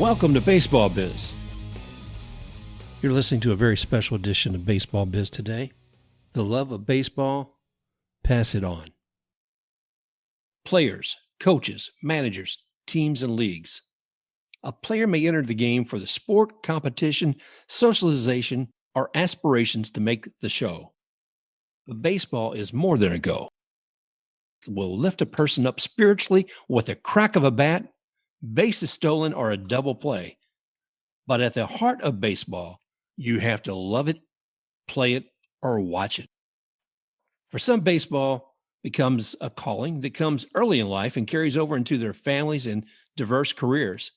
Welcome to Baseball Biz. You're listening to a very special edition of Baseball Biz today. The love of baseball, pass it on. Players, coaches, managers, teams, and leagues. A player may enter the game for the sport, competition, socialization, or aspirations to make the show. But baseball is more than a go. It will lift a person up spiritually with a crack of a bat, bases stolen, or a double play. But at the heart of baseball, you have to love it, play it, or watch it. For some, baseball becomes a calling that comes early in life and carries over into their families and diverse careers.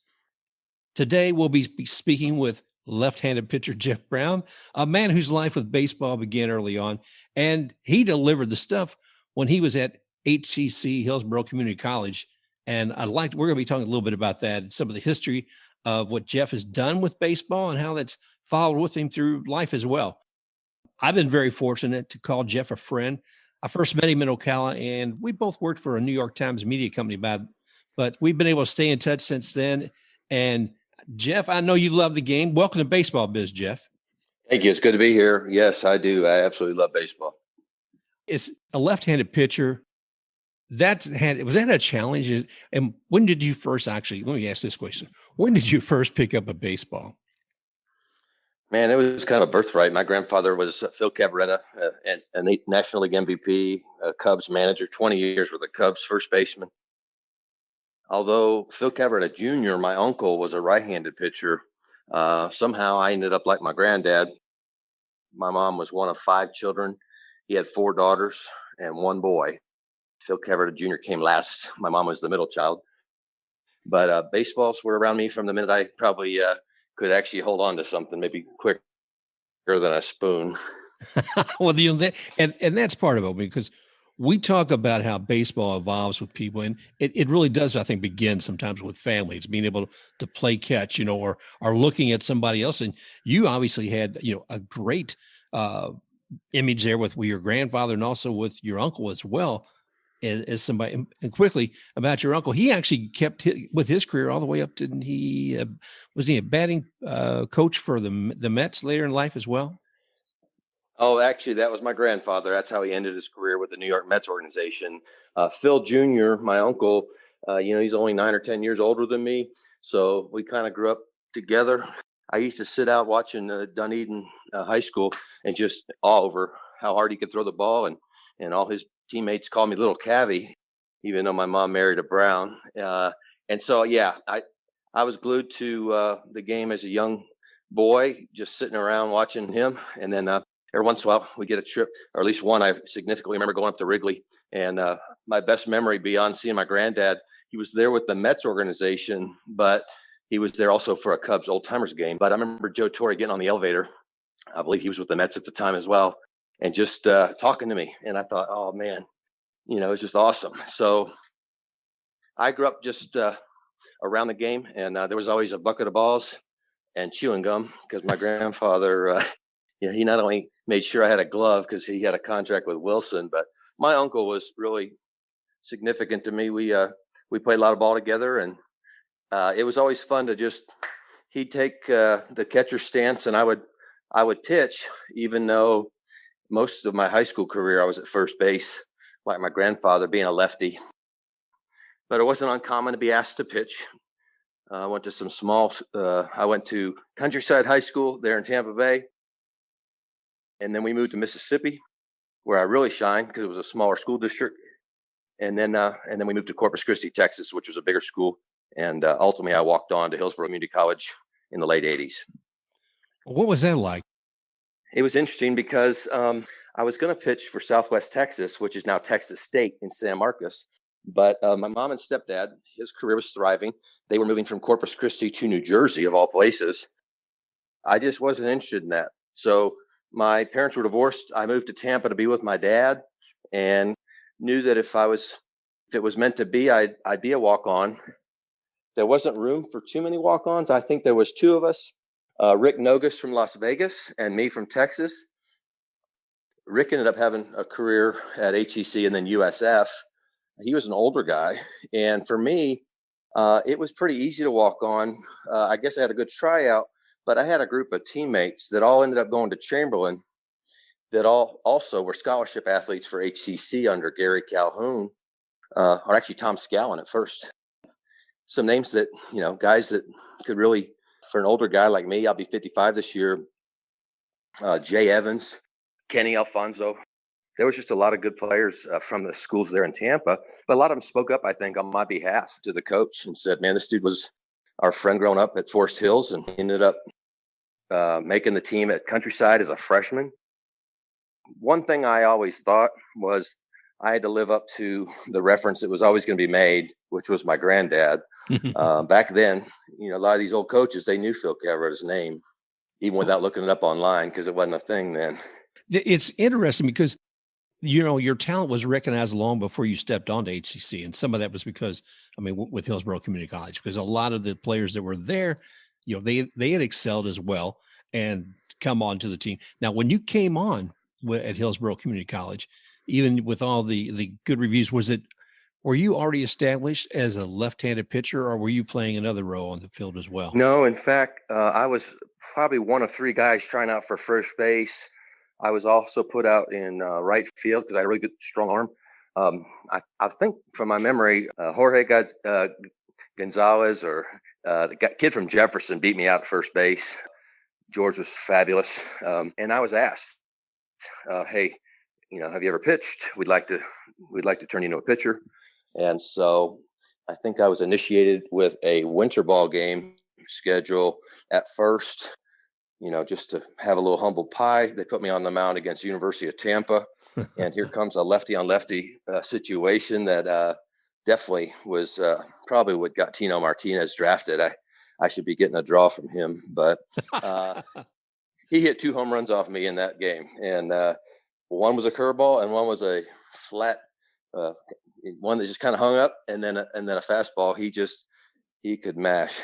Today, we'll be speaking with left-handed pitcher Jeff Brown, a man whose life with baseball began early on, and he delivered the stuff when he was at HCC Hillsborough Community College. And we're going to be talking a little bit about that and some of the history of what Jeff has done with baseball and how that's followed with him through life as well. I've been very fortunate to call Jeff a friend. I first met him in Ocala, and we both worked for a New York Times media company, but we've been able to stay in touch since then. And Jeff, I know you love the game. Welcome to Baseball Biz, Jeff. Thank you. It's good to be here. Yes, I do. I absolutely love baseball. It's a left-handed pitcher. Was that a challenge? And when did you first let me ask this question. When did you first pick up a baseball? Man, it was kind of a birthright. My grandfather was Phil Cavarretta, a National League MVP, a Cubs manager, 20 years with the Cubs, first baseman. Although Phil Cavarretta Jr., my uncle, was a right-handed pitcher, somehow I ended up like my granddad. My mom was one of 5 children. He had 4 daughters and 1 boy. Phil Cavarretta Jr. came last. My mom was the middle child. But baseballs were around me from the minute I probably could actually hold on to something, maybe quicker than a spoon. Well, and that's part of it, because we talk about how baseball evolves with people, and it really does, I think, begin sometimes with families, being able to play catch, or looking at somebody else. And you obviously had, a great image there with your grandfather and also with your uncle as well. As somebody, and quickly about your uncle, he actually kept with his career all the way up to was he a batting coach for the Mets later in life as well? Oh, actually, that was my grandfather. That's how he ended his career with the New York Mets organization. Phil Jr., my uncle, he's only 9 or 10 years older than me, so we kind of grew up together. I used to sit out watching Dunedin High School and just awe over how hard he could throw the ball, and all his teammates called me Little Cavy, even though my mom married a Brown. And so, yeah, I was glued to the game as a young boy, just sitting around watching him. And then every once in a while we get a trip, or at least one. I significantly remember going up to Wrigley. And my best memory beyond seeing my granddad, he was there with the Mets organization, but he was there also for a Cubs old timers game. But I remember Joe Torre getting on the elevator. I believe he was with the Mets at the time as well, and just talking to me. And I thought, oh, man, it's just awesome. So I grew up just around the game, and there was always a bucket of balls and chewing gum, because my grandfather, he not only made sure I had a glove because he had a contract with Wilson, but my uncle was really significant to me. We played a lot of ball together, and it was always fun to he'd take the catcher stance, and I would pitch, even though most of my high school career I was at first base, like my grandfather being a lefty. But it wasn't uncommon to be asked to pitch. I went to Countryside High School there in Tampa Bay. And then we moved to Mississippi, where I really shined because it was a smaller school district. And then we moved to Corpus Christi, Texas, which was a bigger school. And ultimately I walked on to Hillsborough Community College in the late 80s. What was that like? It was interesting because I was going to pitch for Southwest Texas, which is now Texas State in San Marcos. But my mom and stepdad, his career was thriving. They were moving from Corpus Christi to New Jersey, of all places. I just wasn't interested in that. So my parents were divorced. I moved to Tampa to be with my dad, and knew that if it was meant to be, I'd be a walk-on. There wasn't room for too many walk-ons. I think there was 2 of us. Rick Nogus from Las Vegas and me from Texas. Rick ended up having a career at HCC and then USF. He was an older guy. And for me, It was pretty easy to walk on. I guess I had a good tryout, but I had a group of teammates that all ended up going to Chamberlain that all also were scholarship athletes for HCC under Gary Calhoun, or actually Tom Scowen at first. Some names that, guys that could really, for an older guy like me, I'll be 55 this year, Jay Evans, Kenny Alfonso. There was just a lot of good players from the schools there in Tampa, but a lot of them spoke up, I think, on my behalf to the coach and said, man, this dude was our friend growing up at Forest Hills and ended up making the team at Countryside as a freshman. One thing I always thought was I had to live up to the reference that was always going to be made, which was my granddad. Back then, a lot of these old coaches, they knew Phil Cavarretta's name, even without looking it up online, because it wasn't a thing then. It's interesting because, your talent was recognized long before you stepped onto HCC. And some of that was because, with Hillsborough Community College, because a lot of the players that were there, they had excelled as well and come on to the team. Now, when you came on at Hillsborough Community College, even with all the good reviews, were you already established as a left-handed pitcher, or were you playing another role on the field as well? No, in fact, I was probably one of three guys trying out for first base. I was also put out in right field because I had a really good, strong arm. I think from my memory, Jorge Gonzalez or the kid from Jefferson beat me out at first base. George was fabulous. And I was asked, hey, have you ever pitched? We'd like to turn you into a pitcher. And so I think I was initiated with a winter ball game schedule at first, just to have a little humble pie. They put me on the mound against University of Tampa. And here comes a lefty on lefty situation that definitely was probably what got Tino Martinez drafted. I should be getting a draw from him, but he hit 2 home runs off me in that game. And one was a curveball and one was a flat one that just kind of hung up, and then a fastball. He could mash.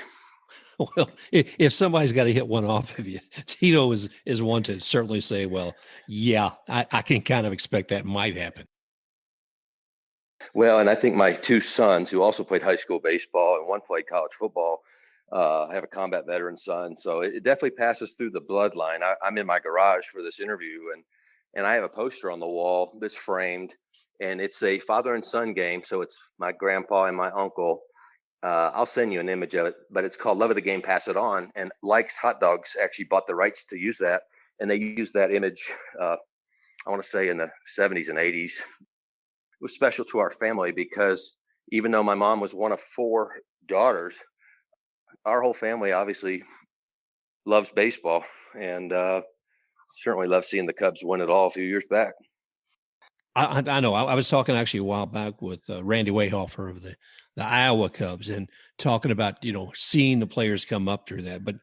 Well, if somebody's got to hit one off of you, Tito is one to certainly say, well, yeah, I can kind of expect that might happen. Well, and I think my 2 sons, who also played high school baseball and one played college football, I have a combat veteran son. So it definitely passes through the bloodline. I'm in my garage for this interview, and I have a poster on the wall that's framed, and it's a father and son game. So it's my grandpa and my uncle. I'll send you an image of it, but it's called Love of the Game, Pass It On. And Likes Hot Dogs actually bought the rights to use that. And they used that image, I want to say in the 70s and 80s. It was special to our family because even though my mom was one of 4 daughters, our whole family obviously loves baseball, and certainly loves seeing the Cubs win it all a few years back. I know. I was talking actually a while back with Randy Wayhofer of the Iowa Cubs, and talking about, seeing the players come up through that. But,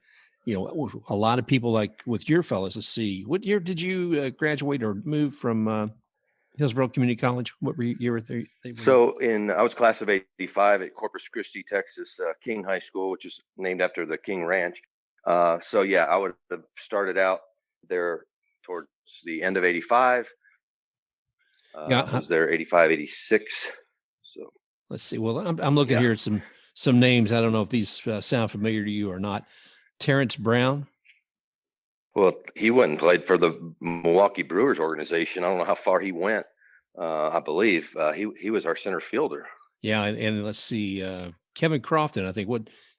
a lot of people, like with your fellas, to see, what year did you graduate or move from Hillsborough Community College? What year were they? So I was class of 85 at Corpus Christi, Texas, King High School, which is named after the King Ranch. So yeah, I would have started out there towards the end of 85. I was there 85, 86. So let's see. Well, I'm looking here at some names. I don't know if these sound familiar to you or not. Terrence Brown. Well, he went and played for the Milwaukee Brewers organization. I don't know how far he went. I believe he was our center fielder. Yeah, and let's see, Kevin Crofton. I think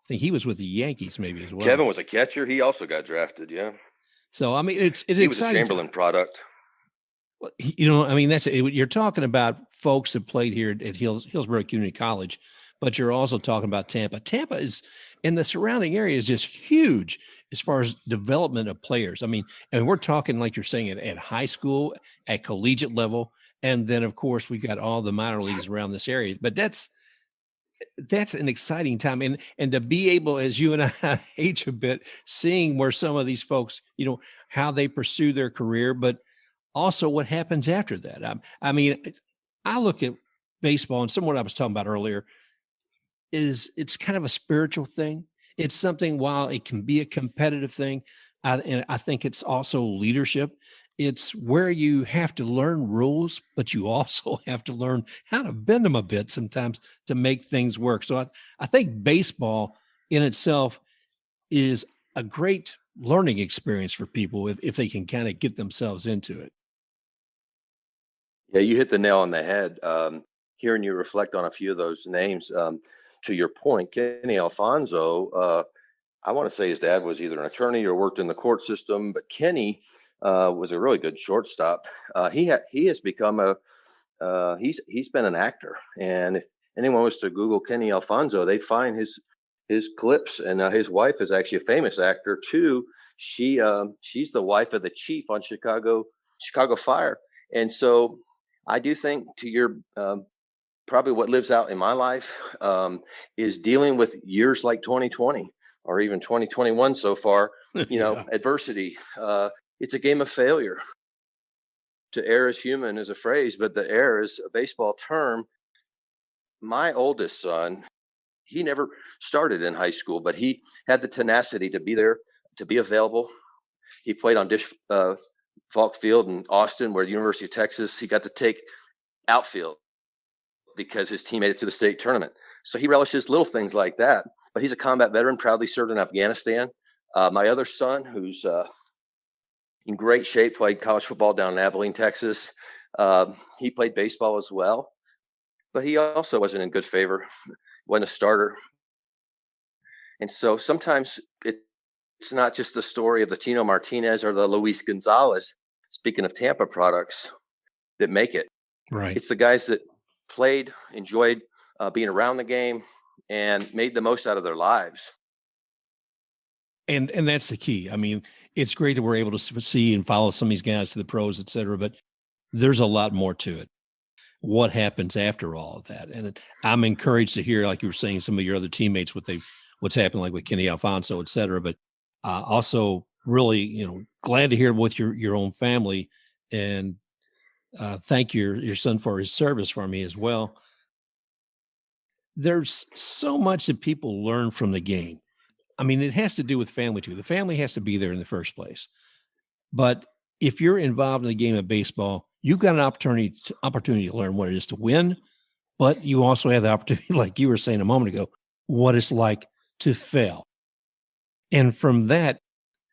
he was with the Yankees maybe as well. Kevin was a catcher. He also got drafted. Yeah. So it's he exciting. Was a Chamberlain product. Well, that's it. You're talking about folks that played here at Hillsborough Community College, but you're also talking about Tampa. Tampa is, and the surrounding area is just huge as far as development of players. And we're talking, like you're saying, at high school, at collegiate level, and then of course we've got all the minor leagues around this area. But that's an exciting time, and to be able, as you and I age a bit, seeing where some of these folks, how they pursue their career, but also what happens after that. I look at baseball, and somewhat I was talking about earlier, it's kind of a spiritual thing. It's something, while it can be a competitive thing, and I think it's also leadership. it's where you have to learn rules, but you also have to learn how to bend them a bit sometimes to make things work. So I think baseball in itself is a great learning experience for people if they can kind of get themselves into it. Yeah, you hit the nail on the head. Hearing you reflect on a few of those names, to your point, Kenny Alfonso, I want to say his dad was either an attorney or worked in the court system, but Kenny was a really good shortstop. He has become he's been an actor, and if anyone was to Google Kenny Alfonso, they'd find his clips. And his wife is actually a famous actor too. She's the wife of the chief on Chicago Fire, and so I do think to your probably what lives out in my life is dealing with years like 2020 or even 2021 so far. Adversity. It's a game of failure. To err is human is a phrase, but the err is a baseball term. My oldest son, he never started in high school, but he had the tenacity to be there, to be available. He played on Falk Field in Austin, where the University of Texas, he got to take outfield because his team made it to the state tournament. So he relishes little things like that. But he's a combat veteran, proudly served in Afghanistan. My other son, who's in great shape, played college football down in Abilene, Texas. He played baseball as well, but he also wasn't in good favor, wasn't a starter. And so sometimes it's not just the story of the Tino Martinez or the Luis Gonzalez, speaking of Tampa products, that make it. Right. It's the guys that played, enjoyed being around the game, and made the most out of their lives. And that's the key. I mean, it's great that we're able to see and follow some of these guys to the pros, et cetera, but there's a lot more to it. What happens after all of that? And I'm encouraged to hear, like you were saying, some of your other teammates, what's happened, like with Kenny Alfonso, et cetera, but also really, glad to hear with your own family, and thank your son for his service for me as well. There's so much that people learn from the game. I mean, it has to do with family too. The family has to be there in the first place. But if you're involved in the game of baseball, you've got an opportunity to learn what it is to win, but you also have the opportunity, like you were saying a moment ago, what it's like to fail. And from that,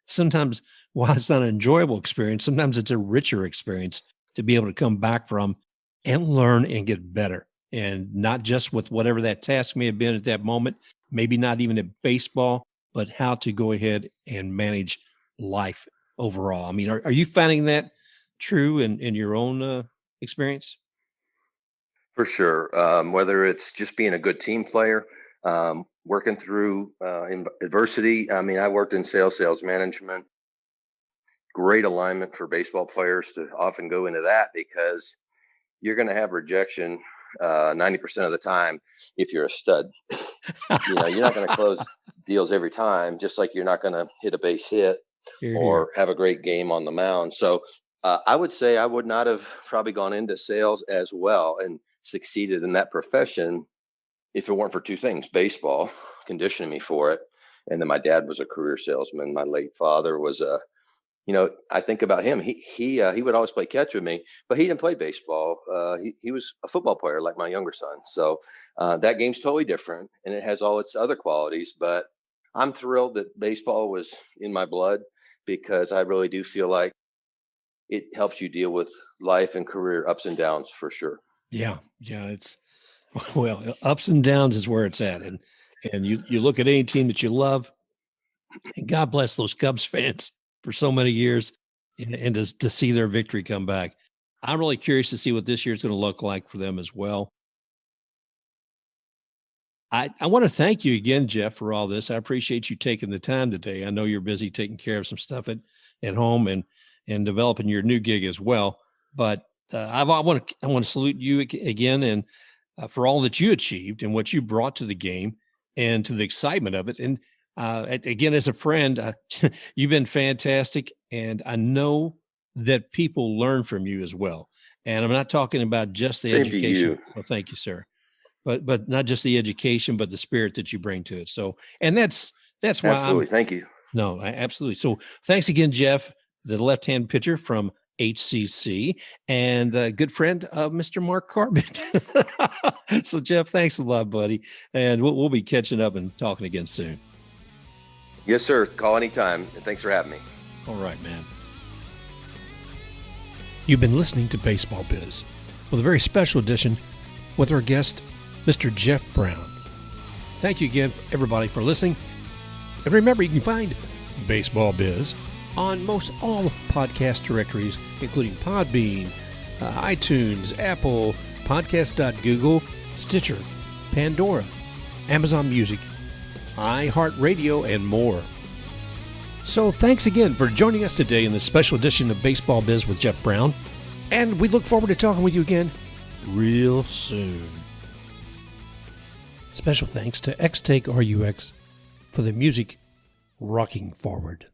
sometimes, while it's not an enjoyable experience, sometimes it's a richer experience to be able to come back from and learn and get better. And not just with whatever that task may have been at that moment, maybe not even at baseball, but how to go ahead and manage life overall. I mean, are you finding that true in your own experience? For sure. Whether it's just being a good team player, working through adversity. I mean, I worked in sales management. Great alignment for baseball players to often go into that, because you're going to have rejection 90% of the time if you're a stud. You're not going to close deals every time, just like you're not going to hit a base hit or have a great game on the mound. So I would say I would not have probably gone into sales as well and succeeded in that profession if it weren't for two things: baseball conditioning me for it, and then my dad was a career salesman. My late father was I think about him. He would always play catch with me, but he didn't play baseball. He was a football player like my younger son. So that game's totally different, and it has all its other qualities. But I'm thrilled that baseball was in my blood, because I really do feel like it helps you deal with life and career ups and downs for sure. Yeah. It's ups and downs is where it's at, and you look at any team that you love, and God bless those Cubs fans for so many years, and to see their victory come back. I'm really curious to see what this year's going to look like for them as well. I want to thank you again, Jeff, for all this. I appreciate you taking the time today. I know you're busy taking care of some stuff at home and developing your new gig as well. But I want to salute you again, and for all that you achieved and what you brought to the game and to the excitement of it. And again, as a friend, you've been fantastic, and I know that people learn from you as well. And I'm not talking about just the education. Well, thank you, sir. But not just the education, but the spirit that you bring to it. So, and that's why absolutely. Thank you. No, absolutely. So thanks again, Jeff, the left-hand pitcher from HCC, and a good friend of Mr. Mark Carbon. So, Jeff, thanks a lot, buddy. And we'll be catching up and talking again soon. Yes, sir. Call anytime. And thanks for having me. All right, man. You've been listening to Baseball Biz with a very special edition with our guest, Mr. Jeff Brown. Thank you again, everybody, for listening. And remember, you can find Baseball Biz on most all podcast directories, including Podbean, iTunes, Apple, Podcast.Google, Stitcher, Pandora, Amazon Music, iHeartRadio, and more. So thanks again for joining us today in this special edition of Baseball Biz with Jeff Brown, and we look forward to talking with you again real soon. Special thanks to XtakeRuX for the music Rocking Forward.